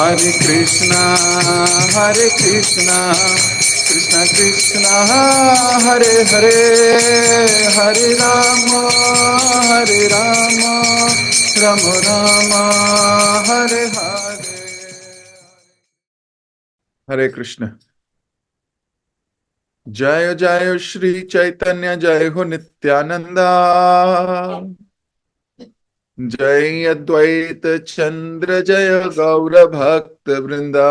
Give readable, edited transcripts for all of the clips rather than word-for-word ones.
Hare Krishna, Hare Krishna, Krishna Krishna, Hare Hare, Hare Rama, Hare Rama, Rama Rama, Hare Hare. Hare Krishna. जय जय श्री चैतन्य, जय हो नित्यानंदा, जय अद्वैत चंद्र, जय गौर भक्त वृंदा।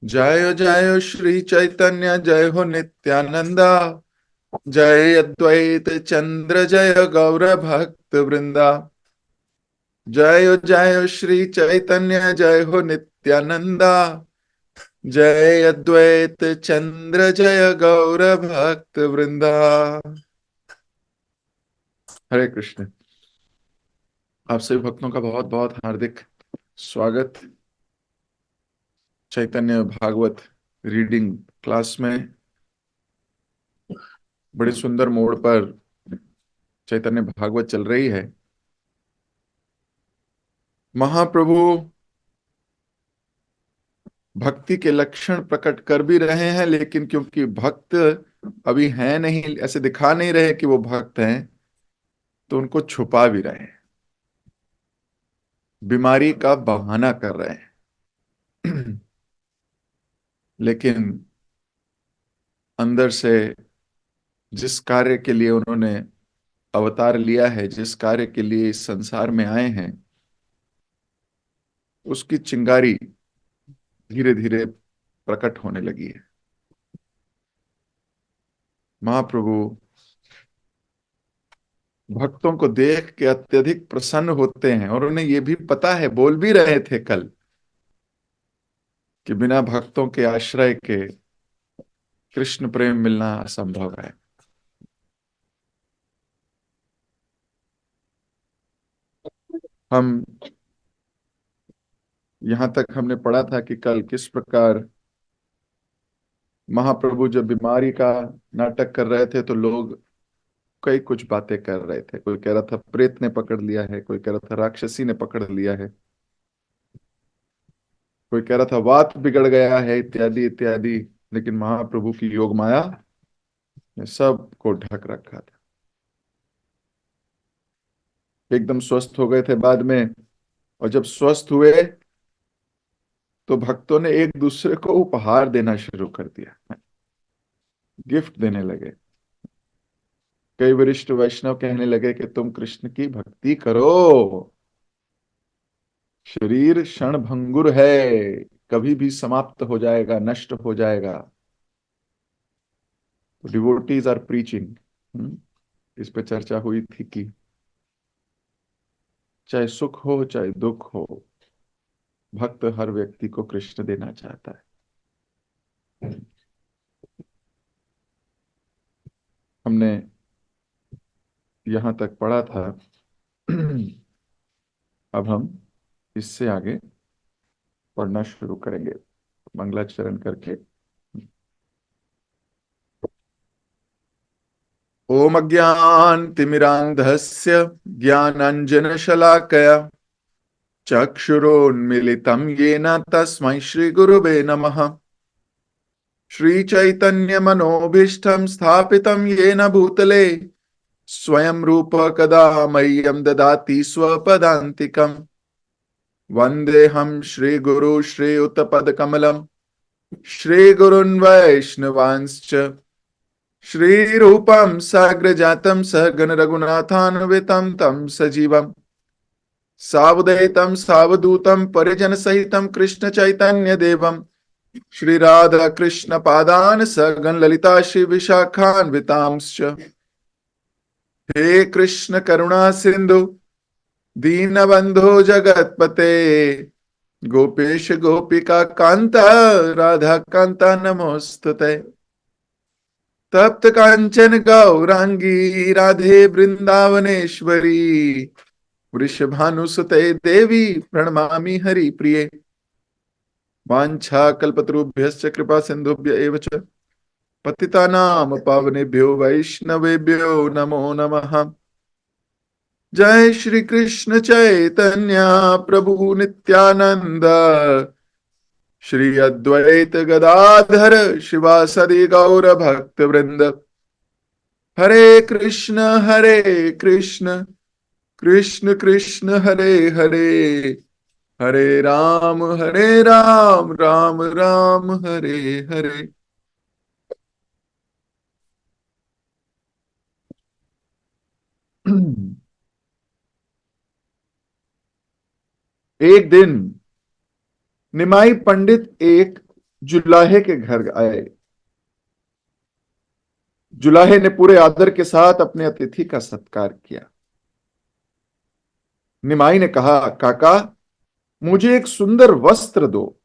जय जय श्री चैतन्य, जय हो नित्यानंदा, जय अद्वैत चंद्र, जय गौर भक्त वृंदा। जय जय श्री चैतन्य, जय हो नित्यानंदा, जय अद्वैत चंद्र, जय गौर भक्त वृंदा। हरे कृष्ण। आप सभी भक्तों का बहुत बहुत हार्दिक स्वागत चैतन्य भागवत रीडिंग क्लास में। बड़ी सुंदर मोड़ पर चैतन्य भागवत चल रही है। महाप्रभु भक्ति के लक्षण प्रकट कर भी रहे हैं, लेकिन क्योंकि भक्त अभी हैं नहीं, ऐसे दिखा नहीं रहे कि वो भक्त हैं, तो उनको छुपा भी रहे हैं, बीमारी का बहाना कर रहे हैं। लेकिन अंदर से जिस कार्य के लिए उन्होंने अवतार लिया है, जिस कार्य के लिए इस संसार में आए हैं, उसकी चिंगारी धीरे धीरे प्रकट होने लगी है। महाप्रभु भक्तों को देख के अत्यधिक प्रसन्न होते हैं, और उन्हें यह भी पता है, बोल भी रहे थे कल, कि बिना भक्तों के आश्रय के कृष्ण प्रेम मिलना असंभव है। हम यहां तक हमने पढ़ा था कि कल किस प्रकार महाप्रभु जब बीमारी का नाटक कर रहे थे, तो लोग कई कुछ बातें कर रहे थे। कोई कह रहा था प्रेत ने पकड़ लिया है, कोई कह रहा था राक्षसी ने पकड़ लिया है, कोई कह रहा था वात बिगड़ गया है, इत्यादि इत्यादि। लेकिन महाप्रभु की योग माया ने सबको ढक रखा था। एकदम स्वस्थ हो गए थे बाद में, और जब स्वस्थ हुए तो भक्तों ने एक दूसरे को उपहार देना शुरू कर दिया, गिफ्ट देने लगे। कई वरिष्ठ वैष्णव कहने लगे कि तुम कृष्ण की भक्ति करो, शरीर क्षण भंगुर है, कभी भी समाप्त हो जाएगा, नष्ट हो जाएगा। डिवोटीज आर प्रीचिंग, इस पे चर्चा हुई थी कि चाहे सुख हो चाहे दुख हो, भक्त हर व्यक्ति को कृष्ण देना चाहता है। हमने यहां तक पढ़ा था। अब हम इससे आगे पढ़ना शुरू करेंगे, मंगलाचरण करके। ओम अज्ञानतिमिरान्धस्य ज्ञानाञ्जनशलाकया चक्षुरोन्मीलितं येन तस्मै श्रीगुरुवे नमः। श्रीचैतन्यमनोभीष्टं स्थापितं येन भूतले स्वयं रूप कदा मह्यं ददाति स्वपदान्तिकम्। वन्देऽहं श्रीगुरु श्रीयुतपदकमलं श्रीगुरुन् वैष्णवांश्च श्रीरूपं साग्रजातं सहगण रघुनाथान्वितं तं सजीवम् सावधैतं सावधूतं परिजन सहितं कृष्ण चैतन्य देवं श्री राधा कृष्ण पादान सगन ललिता श्री विशाखान्वितांश्च। हे कृष्ण करुणा सिंधु दीनबंधो जगतपते गोपेश गोपिका कांता राधा कांता नमोस्तुते। तप्त कांचन गौरांगी राधे वृंदावनेश्वरी वृषभानुसुते देवी प्रणमामि हरि प्रिये। वाञ्छा कल्पतरुभ्यश्च कृपा सिन्धुभ्य एव च पतितानां पावनेभ्यो वैष्णवेभ्यो नमो नमः। जय श्री कृष्ण चैतन्य प्रभु नित्यानंद, श्री अद्वैत गदाधर शिवासदि गौर भक्त वृंद। हरे कृष्ण कृष्ण कृष्ण हरे हरे, हरे राम राम राम हरे हरे। एक दिन निमाई पंडित एक जुलाहे के घर आए। जुलाहे ने पूरे आदर के साथ अपने अतिथि का सत्कार किया। निमाई ने कहा, काका, मुझे एक सुंदर वस्त्र दो।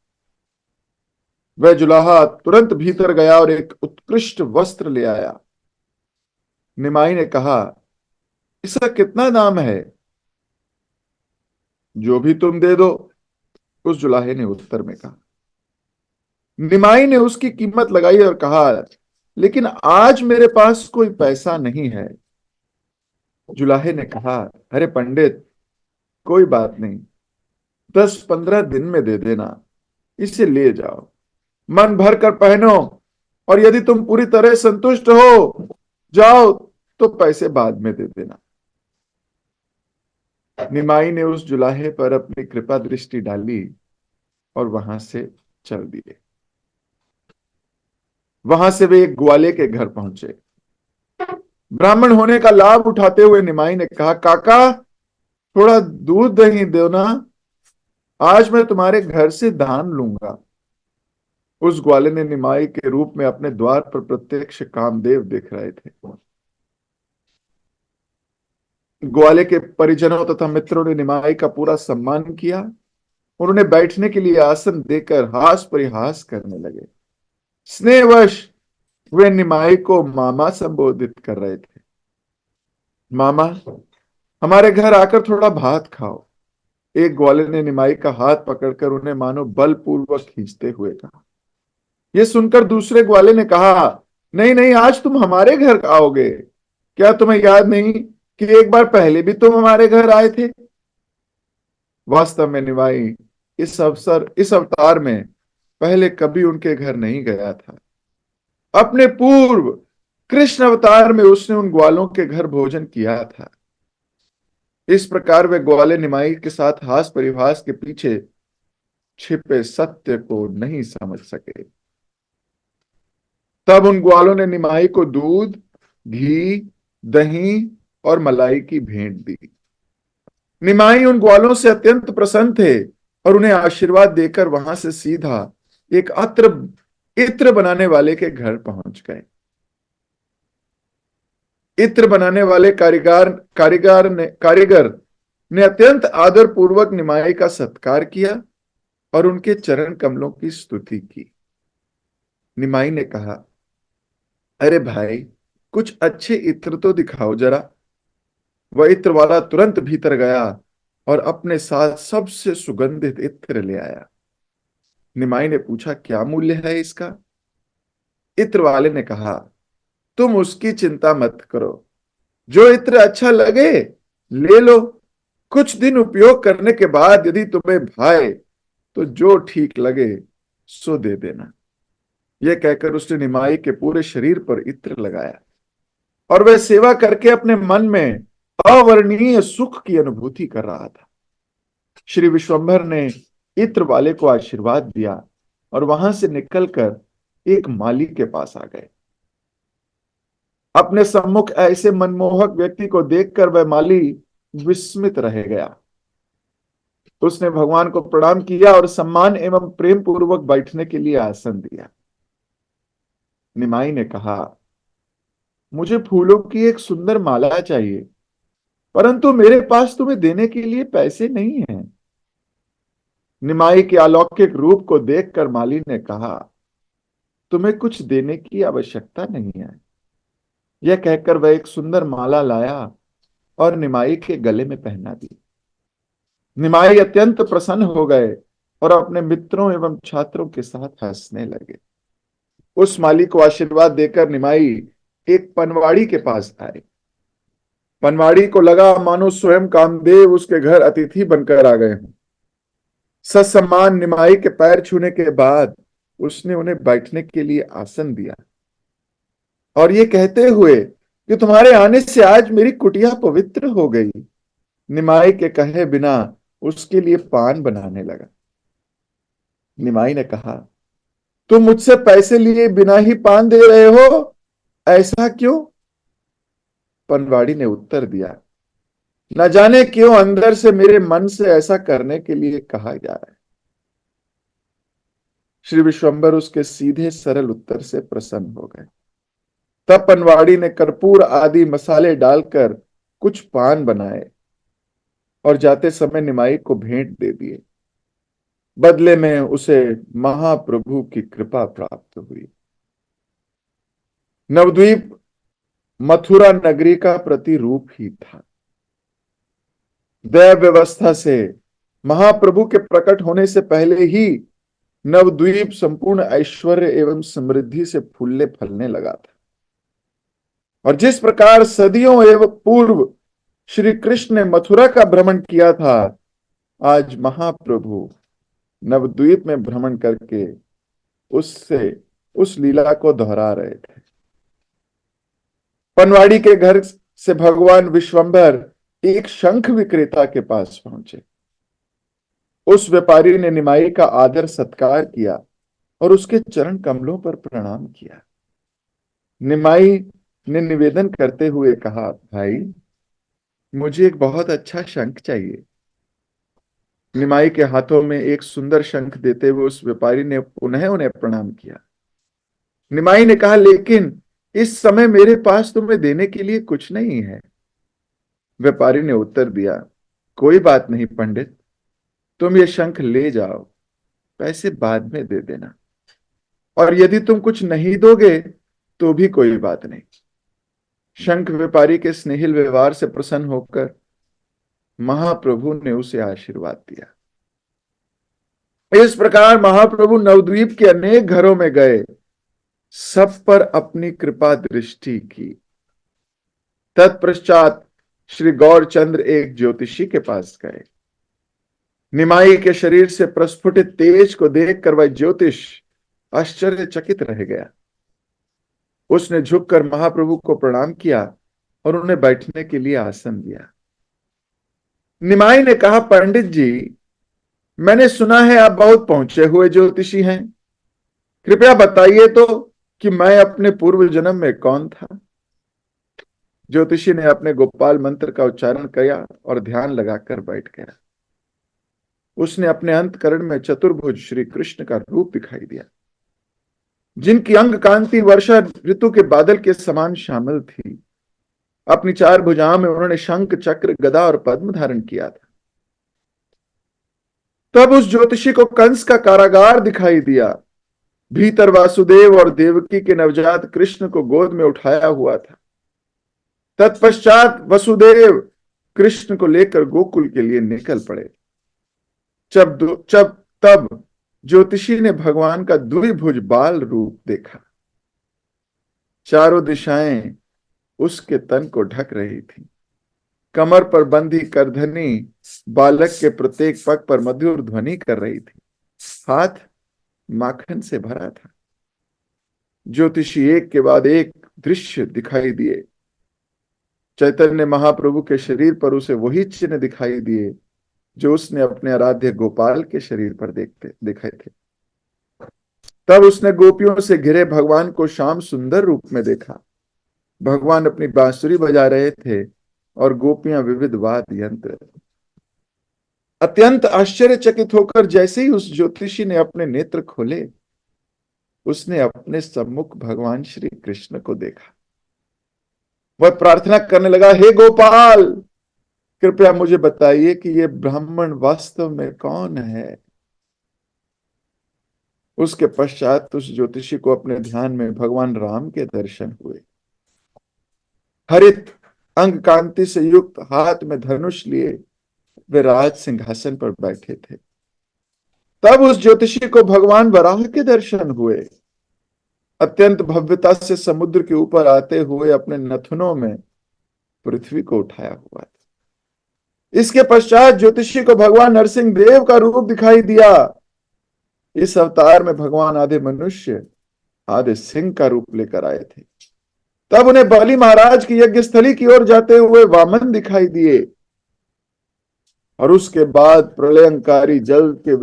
वह जुलाहा तुरंत भीतर गया और एक उत्कृष्ट वस्त्र ले आया। निमाई ने कहा, इसका कितना दाम है? जो भी तुम दे दो, उस जुलाहे ने उत्तर में कहा। निमाई ने उसकी कीमत लगाई और कहा, लेकिन आज मेरे पास कोई पैसा नहीं है। जुलाहे ने कहा, अरे पंडित, कोई बात नहीं, 10-15 दिन में दे देना। इसे ले जाओ, मन भर कर पहनो, और यदि तुम पूरी तरह संतुष्ट हो जाओ तो पैसे बाद में दे देना। निमाई ने उस जुलाहे पर अपनी कृपा दृष्टि डाली और वहां से चल दिए। वहां से वे एक ग्वाले के घर पहुंचे। ब्राह्मण होने का लाभ उठाते हुए निमाई ने कहा, काका, थोड़ा दूध दही दो ना, आज मैं तुम्हारे घर से दान लूंगा। उस ग्वाले ने निमाई के रूप में अपने द्वार पर प्रत्यक्ष कामदेव देख रहे थे। ग्वाले के परिजनों तथा मित्रों ने निमाई का पूरा सम्मान किया। उन्होंने बैठने के लिए आसन देकर हास परिहास करने लगे। स्नेहवश वे निमाई को मामा संबोधित कर रहे थे। मामा, हमारे घर आकर थोड़ा भात खाओ। एक ग्वाले ने निमाई का हाथ पकड़कर उन्हें मानो बलपूर्वक खींचते हुए कहा। यह सुनकर दूसरे ग्वाले ने कहा, नहीं नहीं, आज तुम हमारे घर आओगे। क्या तुम्हें याद नहीं कि एक बार पहले भी तुम हमारे घर आए थे? वास्तव में निमाई इस अवतार में पहले कभी उनके घर नहीं गया था। अपने पूर्व कृष्ण अवतार में उसने उन ग्वालों के घर भोजन किया था। इस प्रकार वे ग्वाले निमाई के साथ हास परिहास के पीछे छिपे सत्य को नहीं समझ सके। तब उन ग्वालों ने निमाई को दूध, घी, दही और मलाई की भेंट दी। निमाई उन ग्वालों से अत्यंत प्रसन्न थे और उन्हें आशीर्वाद देकर वहां से सीधा एक इत्र बनाने वाले के घर पहुंच गए। इत्र बनाने वाले कारीगर ने अत्यंत आदर पूर्वक निमाई का सत्कार किया और उनके चरण कमलों की स्तुति की। निमाई ने कहा, अरे भाई, कुछ अच्छे इत्र तो दिखाओ जरा। वह इत्र वाला तुरंत भीतर गया और अपने साथ सबसे सुगंधित इत्र ले आया। निमाई ने पूछा, क्या मूल्य है इसका? इत्र वाले ने कहा, तुम उसकी चिंता मत करो, जो इत्र अच्छा लगे ले लो। कुछ दिन उपयोग करने के बाद यदि तुम्हें भाए तो जो ठीक लगे सो दे देना। यह कहकर उसने निमाई के पूरे शरीर पर इत्र लगाया और वह सेवा करके अपने मन में अवर्णनीय सुख की अनुभूति कर रहा था। श्री विश्वंभर ने इत्र वाले को आशीर्वाद दिया और वहां से निकलकर एक माली के पास आ गए। अपने सम्मुख ऐसे मनमोहक व्यक्ति को देखकर वह माली विस्मित रह गया। उसने भगवान को प्रणाम किया और सम्मान एवं प्रेम पूर्वक बैठने के लिए आसन दिया। निमाई ने कहा, मुझे फूलों की एक सुंदर माला चाहिए, परंतु मेरे पास तुम्हें देने के लिए पैसे नहीं हैं। निमाई के अलौकिक रूप को देखकर माली ने कहा, तुम्हें कुछ देने की आवश्यकता नहीं है। यह कहकर वह एक सुंदर माला लाया और निमाई के गले में पहना दी। निमाई अत्यंत प्रसन्न हो गए और अपने मित्रों एवं छात्रों के साथ हंसने लगे। उस माली को आशीर्वाद देकर निमाई एक पनवाड़ी के पास आए। पनवाड़ी को लगा मानो स्वयं कामदेव उसके घर अतिथि बनकर आ गए हों। ससम्मान निमाई के पैर छूने के बाद उसने उन्हें बैठने के लिए आसन दिया और ये कहते हुए कि तुम्हारे आने से आज मेरी कुटिया पवित्र हो गई, निमाई के कहे बिना उसके लिए पान बनाने लगा। निमाई ने कहा, तुम मुझसे पैसे लिए बिना ही पान दे रहे हो, ऐसा क्यों? पनवाड़ी ने उत्तर दिया, न जाने क्यों अंदर से मेरे मन से ऐसा करने के लिए कहा जा रहा है। श्री विश्वंभर उसके सीधे सरल उत्तर से प्रसन्न हो गए। तब पनवाड़ी ने कर्पूर आदि मसाले डालकर कुछ पान बनाए और जाते समय निमाई को भेंट दे दिए। बदले में उसे महाप्रभु की कृपा प्राप्त हुई। नवद्वीप मथुरा नगरी का प्रतिरूप ही था। दैव व्यवस्था से महाप्रभु के प्रकट होने से पहले ही नवद्वीप संपूर्ण ऐश्वर्य एवं समृद्धि से फूलने फलने लगा था। और जिस प्रकार सदियों एवं पूर्व श्री कृष्ण ने मथुरा का भ्रमण किया था, आज महाप्रभु नवद्वीप में भ्रमण करके उससे उस लीला को दोहरा रहे थे। पनवाड़ी के घर से भगवान विश्वंभर एक शंख विक्रेता के पास पहुंचे। उस व्यापारी ने निमाई का आदर सत्कार किया और उसके चरण कमलों पर प्रणाम किया। निमाई ने निवेदन करते हुए कहा, भाई, मुझे एक बहुत अच्छा शंख चाहिए। निमाई के हाथों में एक सुंदर शंख देते हुए उस व्यापारी ने पुनः उन्हें प्रणाम किया। निमाई ने कहा, लेकिन इस समय मेरे पास तुम्हें देने के लिए कुछ नहीं है। व्यापारी ने उत्तर दिया, कोई बात नहीं पंडित, तुम ये शंख ले जाओ, पैसे बाद में दे देना, और यदि तुम कुछ नहीं दोगे तो भी कोई बात नहीं। शंख व्यापारी के स्नेहिल व्यवहार से प्रसन्न होकर महाप्रभु ने उसे आशीर्वाद दिया। इस प्रकार महाप्रभु नवद्वीप के अनेक घरों में गए, सब पर अपनी कृपा दृष्टि की। तत्पश्चात श्री गौरचंद्र एक ज्योतिषी के पास गए। निमाई के शरीर से प्रस्फुटित तेज को देखकर वह ज्योतिष आश्चर्यचकित रह गया। उसने झुककर महाप्रभु को प्रणाम किया और उन्हें बैठने के लिए आसन दिया। निमाई ने कहा, पंडित जी, मैंने सुना है आप बहुत पहुंचे हुए ज्योतिषी हैं। कृपया बताइए तो कि मैं अपने पूर्व जन्म में कौन था। ज्योतिषी ने अपने गोपाल मंत्र का उच्चारण किया और ध्यान लगाकर बैठ गया। उसने अपने अंतकरण में चतुर्भुज श्री कृष्ण का रूप दिखाई दिया, जिनकी अंग कांति वर्षा ऋतु के बादल के समान श्यामल थी। अपनी चार भुजाओं में उन्होंने शंख, चक्र, गदा और पद्म धारण किया था। तब उस ज्योतिषी को कंस का कारागार दिखाई दिया। भीतर वासुदेव और देवकी के नवजात कृष्ण को गोद में उठाया हुआ था। तत्पश्चात वसुदेव कृष्ण को लेकर गोकुल के लिए निकल पड़े। तब ज्योतिषी ने भगवान का द्विभुज बाल रूप देखा। चारों दिशाएं उसके तन को ढक रही थी। कमर पर बंधी करधनी बालक के प्रत्येक पग पर मधुर ध्वनि कर रही थी। हाथ माखन से भरा था। ज्योतिषी एक के बाद एक दृश्य दिखाई दिए। चैतन्य महाप्रभु के शरीर पर उसे वही चिन्ह दिखाई दिए जो उसने अपने आराध्य गोपाल के शरीर पर देखे थे। तब उसने गोपियों से घिरे भगवान को श्याम सुंदर रूप में देखा। भगवान अपनी बांसुरी बजा रहे थे और गोपियां विविध वाद्य यंत्र। अत्यंत आश्चर्यचकित होकर जैसे ही उस ज्योतिषी ने अपने नेत्र खोले, उसने अपने सम्मुख भगवान श्री कृष्ण को देखा। वह प्रार्थना करने लगा, हे गोपाल, कृपया मुझे बताइए कि यह ब्राह्मण वास्तव में कौन है। उसके पश्चात उस ज्योतिषी को अपने ध्यान में भगवान राम के दर्शन हुए। हरित अंग कांति से युक्त, हाथ में धनुष लिए वे राज सिंहासन पर बैठे थे। तब उस ज्योतिषी को भगवान वराह के दर्शन हुए। अत्यंत भव्यता से समुद्र के ऊपर आते हुए अपने नथुनों में पृथ्वी को उठाया हुआ था। इसके पश्चात ज्योतिषी को भगवान नरसिंह देव का रूप दिखाई दिया। इस अवतार में भगवान आधे मनुष्य आधे सिंह का रूप लेकर आए थे। तब उन्हें बलि महाराज की यज्ञ स्थली की ओर जाते हुए वामन दिखाई दिए, और उसके बाद प्रलयंकारी जल के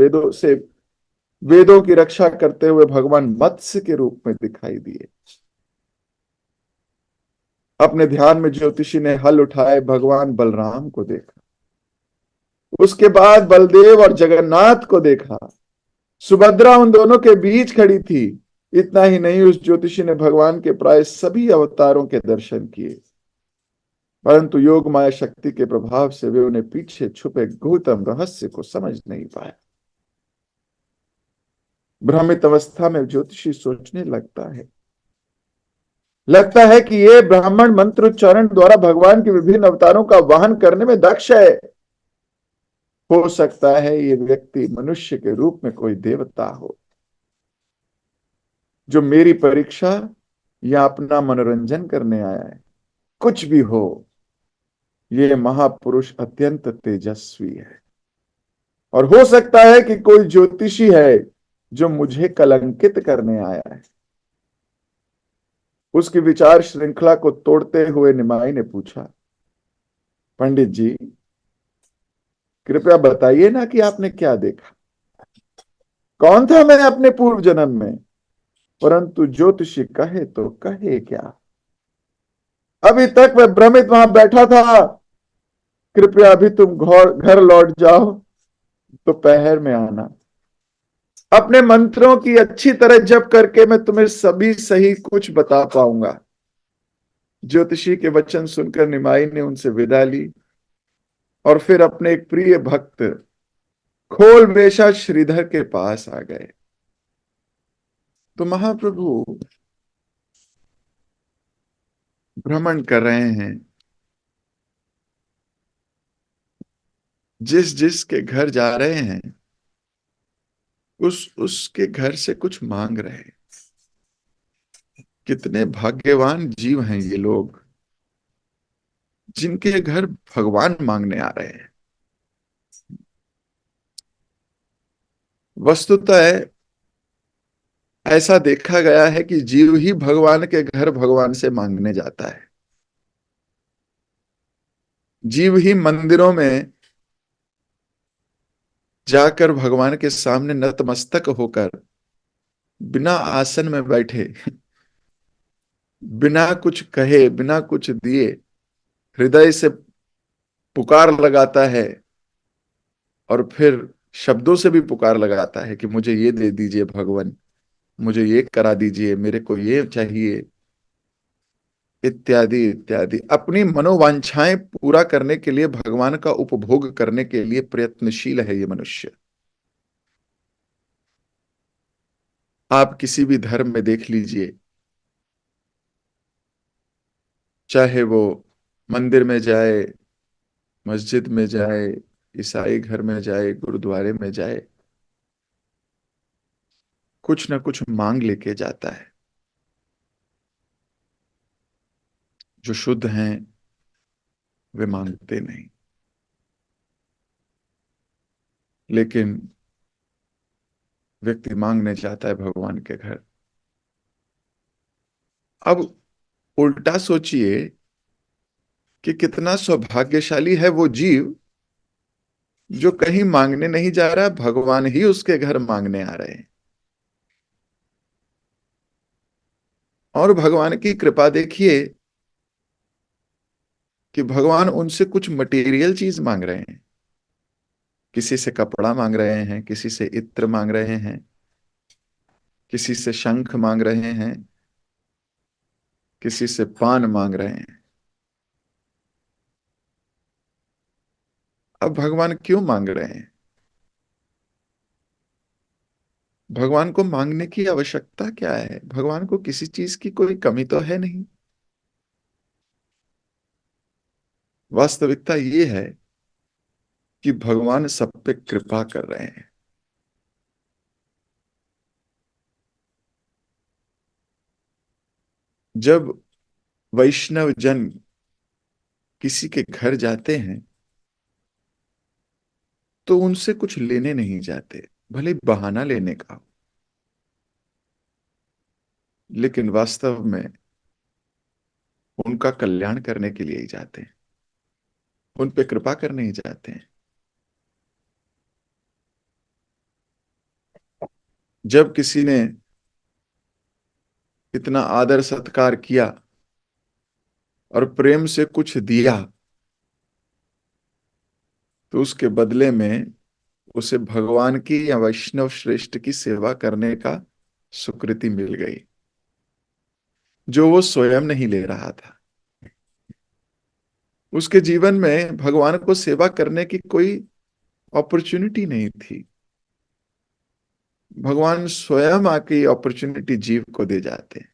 वेदों की रक्षा करते हुए भगवान मत्स्य के रूप में दिखाई दिए। अपने ध्यान में ज्योतिषी ने हल उठाए भगवान बलराम को देखा। उसके बाद बलदेव और जगन्नाथ को देखा। सुभद्रा उन दोनों के बीच खड़ी थी। इतना ही नहीं, उस ज्योतिषी ने भगवान के प्राय सभी अवतारों के दर्शन किए, परंतु योग माया शक्ति के प्रभाव से वे उन्हें पीछे छुपे गुह्यतम रहस्य को समझ नहीं पाए। भ्रमित अवस्था में ज्योतिषी सोचने लगता है कि ये ब्राह्मण मंत्रोच्चारण द्वारा भगवान के विभिन्न अवतारों का वाहन करने में दक्ष है। हो सकता है ये व्यक्ति मनुष्य के रूप में कोई देवता हो, जो मेरी परीक्षा या अपना मनोरंजन करने आया है। कुछ भी हो, ये महापुरुष अत्यंत तेजस्वी है, और हो सकता है कि कोई ज्योतिषी है जो मुझे कलंकित करने आया है। उसकी विचार श्रृंखला को तोड़ते हुए निमाई ने पूछा, पंडित जी, कृपया बताइए ना कि आपने क्या देखा। कौन था मैं अपने पूर्व जन्म में? परंतु ज्योतिषी कहे तो कहे क्या। अभी तक मैं भ्रमित वहां बैठा था। कृपया अभी तुम घर लौट जाओ, दोपहर में आना। अपने मंत्रों की अच्छी तरह जप करके मैं तुम्हें सभी सही कुछ बता पाऊंगा। ज्योतिषी के वचन सुनकर निमाई ने उनसे विदा ली, और फिर अपने एक प्रिय भक्त खोल वेशा श्रीधर के पास आ गए। तो महाप्रभु भ्रमण कर रहे हैं, जिस जिस के घर जा रहे हैं उसके घर से कुछ मांग रहे हैं। कितने भाग्यवान जीव हैं ये लोग, जिनके घर भगवान मांगने आ रहे हैं। वस्तुतः ऐसा देखा गया है कि जीव ही भगवान के घर भगवान से मांगने जाता है। जीव ही मंदिरों में जाकर भगवान के सामने नतमस्तक होकर बिना आसन में बैठे, बिना कुछ कहे, बिना कुछ दिए, हृदय से पुकार लगाता है, और फिर शब्दों से भी पुकार लगाता है कि मुझे ये दे दीजिए भगवान, मुझे ये करा दीजिए, मेरे को ये चाहिए, इत्यादि इत्यादि। अपनी मनोवांछाएं पूरा करने के लिए, भगवान का उपभोग करने के लिए प्रयत्नशील है ये मनुष्य। आप किसी भी धर्म में देख लीजिए, चाहे वो मंदिर में जाए, मस्जिद में जाए, ईसाई घर में जाए, गुरुद्वारे में जाए, कुछ ना कुछ मांग लेके जाता है। जो शुद्ध हैं वे मांगते नहीं, लेकिन व्यक्ति मांगने जाता है भगवान के घर। अब उल्टा सोचिए कि कितना सौभाग्यशाली है वो जीव जो कहीं मांगने नहीं जा रहा, भगवान ही उसके घर मांगने आ रहे हैं। और भगवान की कृपा देखिए कि भगवान उनसे कुछ मटेरियल चीज मांग रहे हैं। किसी से कपड़ा मांग रहे हैं, किसी से इत्र मांग रहे हैं, किसी से शंख मांग रहे हैं, किसी से पान मांग रहे हैं। अब भगवान क्यों मांग रहे हैं? भगवान को मांगने की आवश्यकता क्या है? भगवान को किसी चीज की कोई कमी तो है नहीं। वास्तविकता ये है कि भगवान सब पे कृपा कर रहे हैं। जब वैष्णव जन किसी के घर जाते हैं तो उनसे कुछ लेने नहीं जाते, भले ही बहाना लेने का हो, लेकिन वास्तव में उनका कल्याण करने के लिए ही जाते हैं, उन पे कृपा करने ही जाते हैं। जब किसी ने इतना आदर सत्कार किया और प्रेम से कुछ दिया, तो उसके बदले में उसे भगवान की या वैष्णव श्रेष्ठ की सेवा करने का सुकृति मिल गई, जो वो स्वयं नहीं ले रहा था। उसके जीवन में भगवान को सेवा करने की कोई अपॉर्चुनिटी नहीं थी। भगवान स्वयं आके अपॉर्चुनिटी जीव को दे जाते हैं।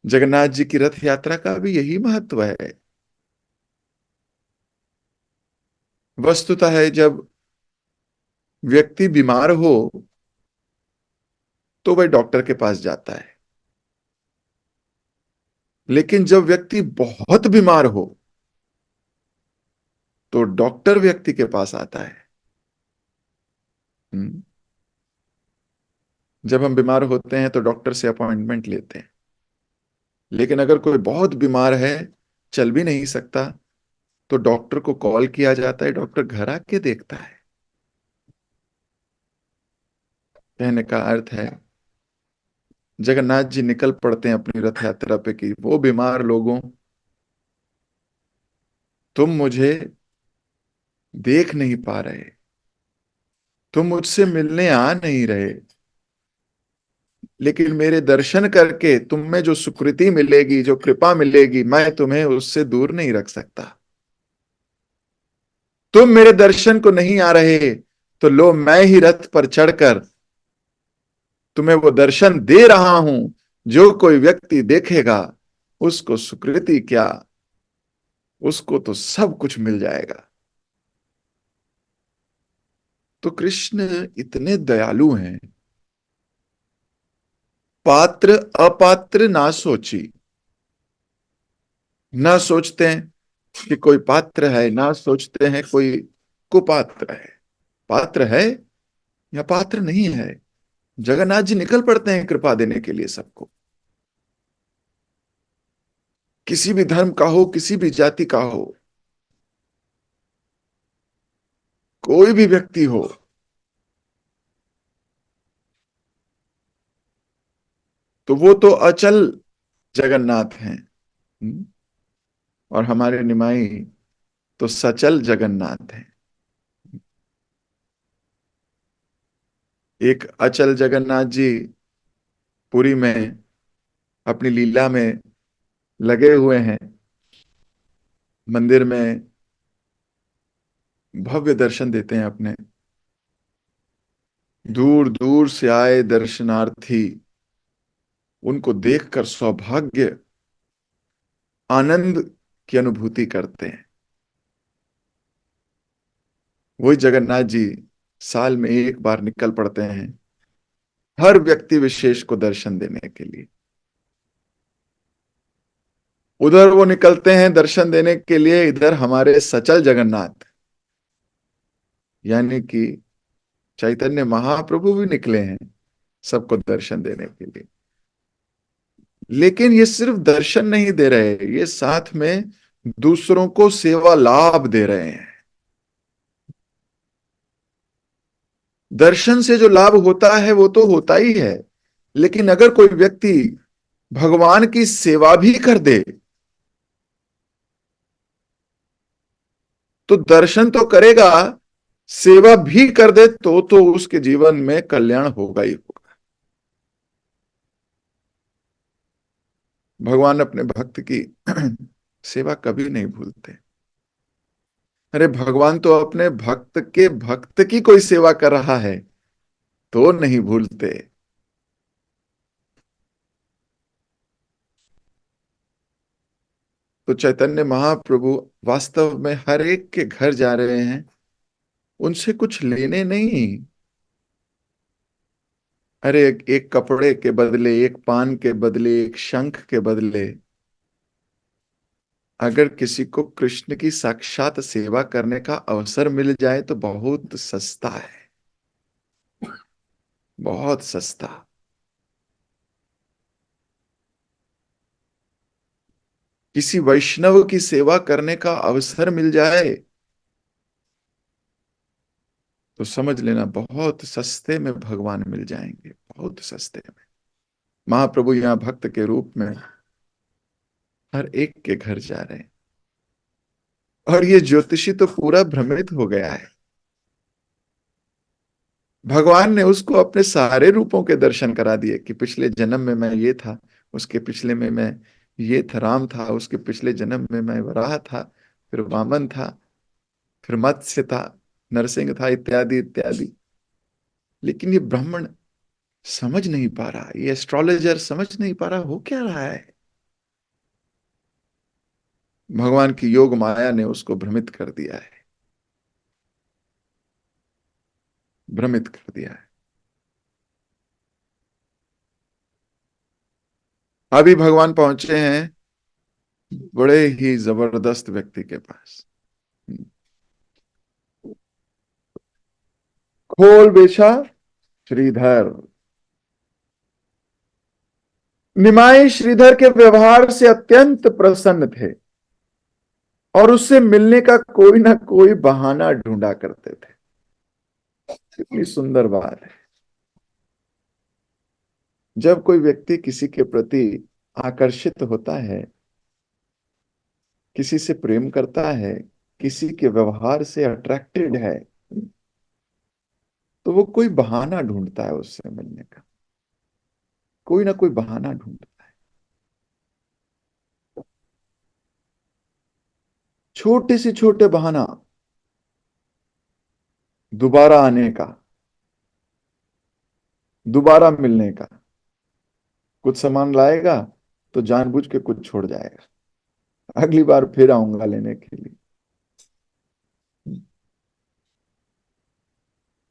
जगन्नाथ जी की रथ यात्रा का भी यही महत्व है। वस्तुतः है, जब व्यक्ति बीमार हो तो वह डॉक्टर के पास जाता है, लेकिन जब व्यक्ति बहुत बीमार हो तो डॉक्टर व्यक्ति के पास आता है। हम्म। जब हम बीमार होते हैं तो डॉक्टर से अपॉइंटमेंट लेते हैं, लेकिन अगर कोई बहुत बीमार है, चल भी नहीं सकता, तो डॉक्टर को कॉल किया जाता है, डॉक्टर घर आके देखता है। कहने का अर्थ है, जगन्नाथ जी निकल पड़ते हैं अपनी रथ यात्रा पे कि वो बीमार लोगों, तुम मुझे देख नहीं पा रहे, तुम मुझसे मिलने आ नहीं रहे, लेकिन मेरे दर्शन करके तुम में जो सुकृति मिलेगी, जो कृपा मिलेगी, मैं तुम्हें उससे दूर नहीं रख सकता। तुम मेरे दर्शन को नहीं आ रहे, तो लो मैं ही रथ पर चढ़कर तुम्हें वो दर्शन दे रहा हूं। जो कोई व्यक्ति देखेगा उसको सुकृति क्या, उसको तो सब कुछ मिल जाएगा। तो कृष्ण इतने दयालु हैं, पात्र अपात्र ना सोची, ना सोचते हैं कि कोई पात्र है, ना सोचते हैं कोई कुपात्र है। पात्र है या पात्र नहीं है, जगन्नाथ जी निकल पड़ते हैं कृपा देने के लिए सबको। किसी भी धर्म का हो, किसी भी जाति का हो, कोई भी व्यक्ति हो, तो वो तो अचल जगन्नाथ हैं। हम्म। और हमारे निमाई तो सचल जगन्नाथ हैं। एक अचल जगन्नाथ जी पुरी में अपनी लीला में लगे हुए हैं, मंदिर में भव्य दर्शन देते हैं अपने। दूर दूर से आए दर्शनार्थी उनको देखकर सौभाग्य, आनंद की अनुभूति करते हैं। वही जगन्नाथ जी साल में एक बार निकल पड़ते हैं हर व्यक्ति विशेष को दर्शन देने के लिए। उधर वो निकलते हैं दर्शन देने के लिए, इधर हमारे सचल जगन्नाथ यानी कि चैतन्य महाप्रभु भी निकले हैं सबको दर्शन देने के लिए। लेकिन ये सिर्फ दर्शन नहीं दे रहे, ये साथ में दूसरों को सेवा लाभ दे रहे हैं। दर्शन से जो लाभ होता है वो तो होता ही है, लेकिन अगर कोई व्यक्ति भगवान की सेवा भी कर दे तो दर्शन तो करेगा, सेवा भी कर दे तो उसके जीवन में कल्याण होगा ही होगा। भगवान अपने भक्त की सेवा कभी नहीं भूलते। अरे भगवान तो अपने भक्त के भक्त की कोई सेवा कर रहा है तो नहीं भूलते। तो चैतन्य महाप्रभु वास्तव में हर एक के घर जा रहे हैं, उनसे कुछ लेने नहीं। अरे एक कपड़े के बदले, एक पान के बदले, एक शंख के बदले अगर किसी को कृष्ण की साक्षात सेवा करने का अवसर मिल जाए तो बहुत सस्ता है, बहुत सस्ता। किसी वैष्णव की सेवा करने का अवसर मिल जाए तो समझ लेना बहुत सस्ते में भगवान मिल जाएंगे, बहुत सस्ते में। महाप्रभु यहां भक्त के रूप में हर एक के घर जा रहे हैं, और ये ज्योतिषी तो पूरा भ्रमित हो गया है। भगवान ने उसको अपने सारे रूपों के दर्शन करा दिए कि पिछले जन्म में मैं ये था, उसके पिछले में मैं ये था राम था, उसके पिछले जन्म में मैं वराह था, फिर वामन था, फिर मत्स्य था, नरसिंह था, इत्यादि इत्यादि। लेकिन ये ब्राह्मण समझ नहीं पा रहा, ये एस्ट्रोलॉजर समझ नहीं पा रहा हो क्या रहा है। भगवान की योग माया ने उसको भ्रमित कर दिया है, भ्रमित कर दिया है। अभी भगवान पहुंचे हैं बड़े ही जबरदस्त व्यक्ति के पास। खोल बेचा श्रीधर। निमाई श्रीधर के व्यवहार से अत्यंत प्रसन्न थे और उससे मिलने का कोई ना कोई बहाना ढूंढा करते थे। कितनी सुंदर बात है। जब कोई व्यक्ति किसी के प्रति आकर्षित होता है, किसी से प्रेम करता है, किसी के व्यवहार से अट्रैक्टेड है, तो वो कोई बहाना ढूंढता है उससे मिलने का, कोई ना कोई बहाना ढूंढता है। छोटे से छोटे बहाना, दोबारा आने का, दोबारा मिलने का। कुछ सामान लाएगा तो जानबूझ के कुछ छोड़ जाएगा, अगली बार फिर आऊंगा लेने के लिए।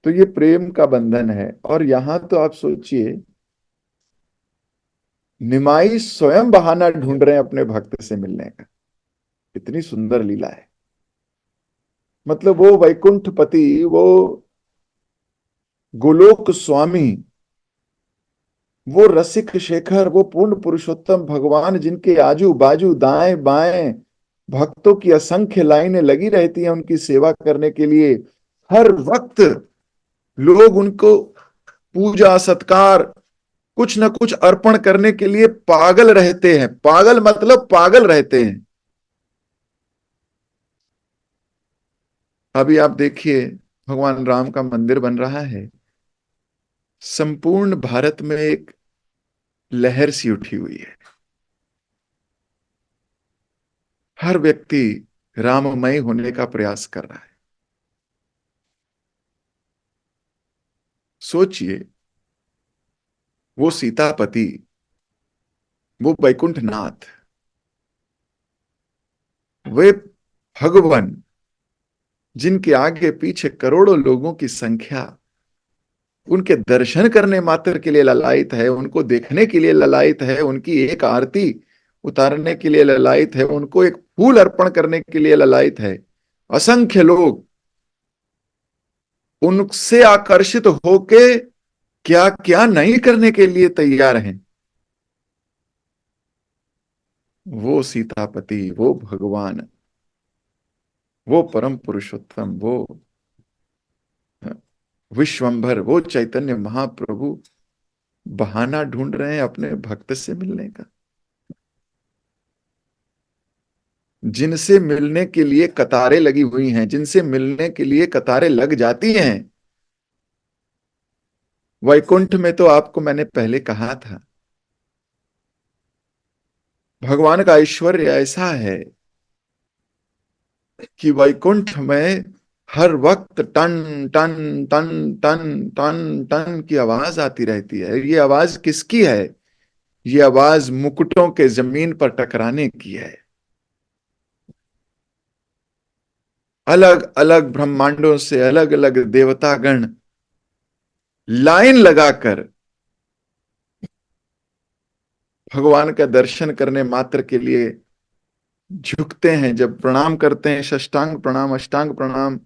तो ये प्रेम का बंधन है। और यहां तो आप सोचिए, निमाई स्वयं बहाना ढूंढ रहे हैं अपने भक्त से मिलने का। इतनी सुंदर लीला है। मतलब वो वैकुंठपति, वो गोलोक स्वामी, वो रसिक शेखर, वो पूर्ण पुरुषोत्तम भगवान, जिनके आजू बाजू दाएं बाएं भक्तों की असंख्य लाइनें लगी रहती हैं उनकी सेवा करने के लिए। हर वक्त लोग उनको पूजा सत्कार, कुछ न कुछ अर्पण करने के लिए पागल रहते हैं। पागल मतलब पागल रहते हैं। अभी आप देखिए, भगवान राम का मंदिर बन रहा है, संपूर्ण भारत में एक लहर सी उठी हुई है। हर व्यक्ति राममय होने का प्रयास कर रहा है। सोचिए, वो सीतापति, वो वैकुंठनाथ, वे भगवान, जिनके आगे पीछे करोड़ों लोगों की संख्या उनके दर्शन करने मात्र के लिए ललायित है, उनको देखने के लिए ललायित है, उनकी एक आरती उतारने के लिए ललायित है, उनको एक फूल अर्पण करने के लिए ललायित है। असंख्य लोग उनसे आकर्षित होके क्या क्या नहीं करने के लिए तैयार हैं। वो सीतापति, वो भगवान, वो परम पुरुषोत्तम, वो विश्वंभर, वो चैतन्य महाप्रभु बहाना ढूंढ रहे हैं अपने भक्त से मिलने का। जिनसे मिलने के लिए कतारें लगी हुई हैं, जिनसे मिलने के लिए कतारें लग जाती हैं। वैकुंठ में तो आपको मैंने पहले कहा था, भगवान का ऐश्वर्य ऐसा है कि वैकुंठ में हर वक्त टन टन टन टन टन टन की आवाज आती रहती है। ये आवाज किसकी है? ये आवाज मुकुटों के जमीन पर टकराने की है। अलग अलग ब्रह्मांडों से अलग अलग देवतागण लाइन लगाकर भगवान का दर्शन करने मात्र के लिए झुकते हैं, जब प्रणाम करते हैं, साष्टांग प्रणाम, अष्टांग प्रणाम,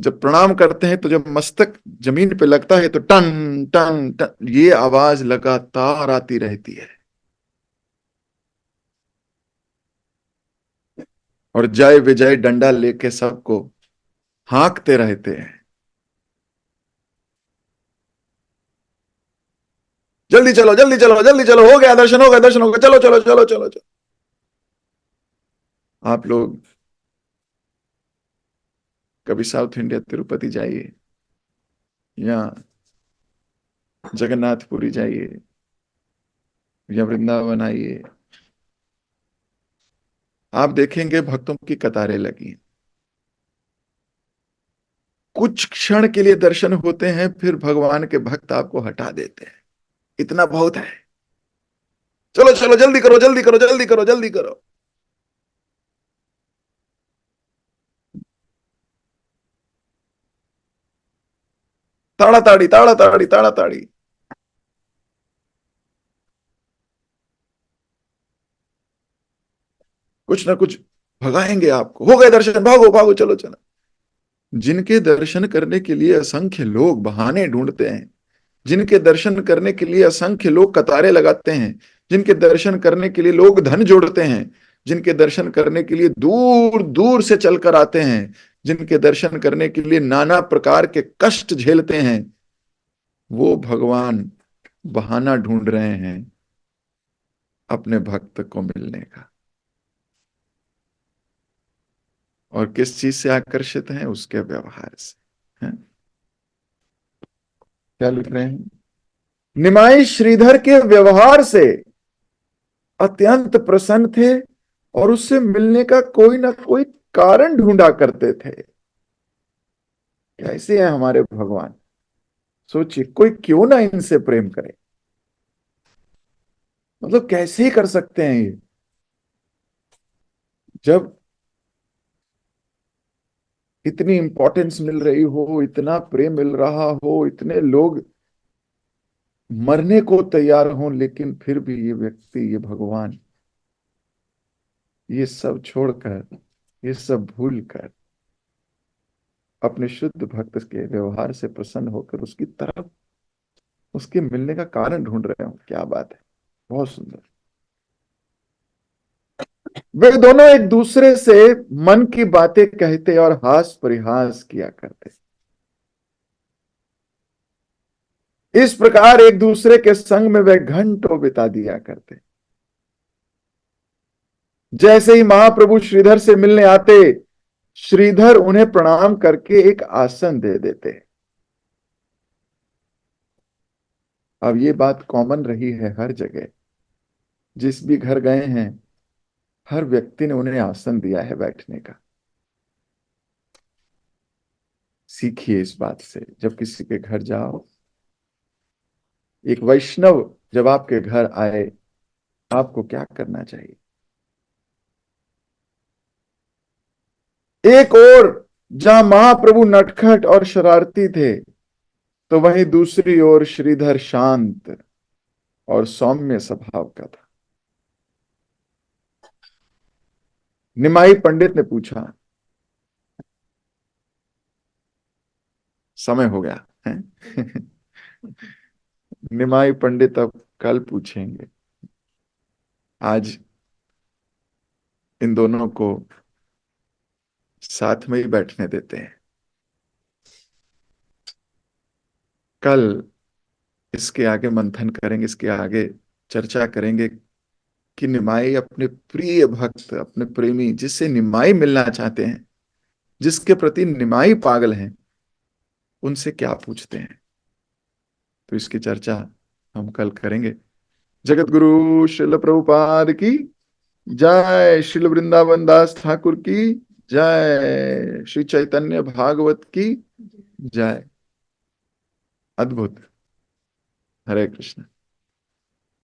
जब प्रणाम करते हैं तो जब मस्तक जमीन पे लगता है तो टन टन टन ये आवाज लगातार आती रहती है। और जय विजय डंडा लेके सबको हाँकते रहते हैं, जल्दी चलो जल्दी चलो जल्दी चलो, हो गया दर्शन, हो गया दर्शन, हो गया, चलो चलो चलो चलो चलो। आप लोग कभी साउथ इंडिया तिरुपति जाइए या जगन्नाथपुरी जाइए या वृंदावन आइए, आप देखेंगे भक्तों की कतारें लगी हैं। कुछ क्षण के लिए दर्शन होते हैं, फिर भगवान के भक्त आपको हटा देते हैं, इतना बहुत है, चलो चलो जल्दी करो जल्दी करो जल्दी करो जल्दी करो। ताड़ा ताड़ी ताड़ा ताड़ी ताड़ा ताड़ी। कुछ ना कुछ भगाएंगे आपको, हो गए दर्शन, भागो भागो चलो चलो। जिनके दर्शन करने के लिए असंख्य लोग बहाने ढूंढते हैं, जिनके दर्शन करने के लिए असंख्य लोग कतारें लगाते हैं, जिनके दर्शन करने के लिए लोग धन जोड़ते हैं, जिनके दर्शन करने के लिए दूर दूर से चलकर आते हैं, जिनके दर्शन करने के लिए नाना प्रकार के कष्ट झेलते हैं, वो भगवान बहाना ढूंढ रहे हैं अपने भक्त को मिलने का। और किस चीज से आकर्षित हैं? उसके व्यवहार से। हैं? क्या लिख रहे हैं? निमाई श्रीधर के व्यवहार से अत्यंत प्रसन्न थे और उससे मिलने का कोई ना कोई कारण ढूंढा करते थे। कैसे हैं हमारे भगवान? सोचिए, कोई क्यों ना इनसे प्रेम करे, मतलब कैसे ही कर सकते हैं ये? जब इतनी इंपॉर्टेंस मिल रही हो, इतना प्रेम मिल रहा हो, इतने लोग मरने को तैयार हो, लेकिन फिर भी ये व्यक्ति, ये भगवान, ये सब छोड़कर, ये सब भूल कर अपने शुद्ध भक्त के व्यवहार से प्रसन्न होकर उसकी तरफ, उसके मिलने का कारण ढूंढ रहे हो। क्या बात है, बहुत सुंदर। वे दोनों एक दूसरे से मन की बातें कहते और हास परिहास किया करते। इस प्रकार एक दूसरे के संग में वे घंटों बिता दिया करते। जैसे ही महाप्रभु श्रीधर से मिलने आते, श्रीधर उन्हें प्रणाम करके एक आसन दे देते। अब ये बात कॉमन रही है हर जगह, जिस भी घर गए हैं हर व्यक्ति ने उन्हें आसन दिया है बैठने का। सीखिए इस बात से, जब किसी के घर जाओ, एक वैष्णव जब आपके घर आए, आपको क्या करना चाहिए? एक और जहां महाप्रभु नटखट और शरारती थे, तो वहीं दूसरी ओर श्रीधर शांत और सौम्य स्वभाव का था। निमाई पंडित ने पूछा, समय हो गया है? निमाई पंडित अब कल पूछेंगे, आज इन दोनों को साथ में ही बैठने देते हैं। कल इसके आगे मंथन करेंगे, इसके आगे चर्चा करेंगे कि निमाई अपने प्रिय भक्त, अपने प्रेमी, जिससे निमाई मिलना चाहते हैं, जिसके प्रति निमाई पागल हैं, उनसे क्या पूछते हैं। तो इसकी चर्चा हम कल करेंगे। जगत गुरु श्रील प्रभुपाद की जय, श्रील वृंदावन दास ठाकुर की जय, श्री चैतन्य भागवत की जय। अद्भुत। हरे कृष्ण।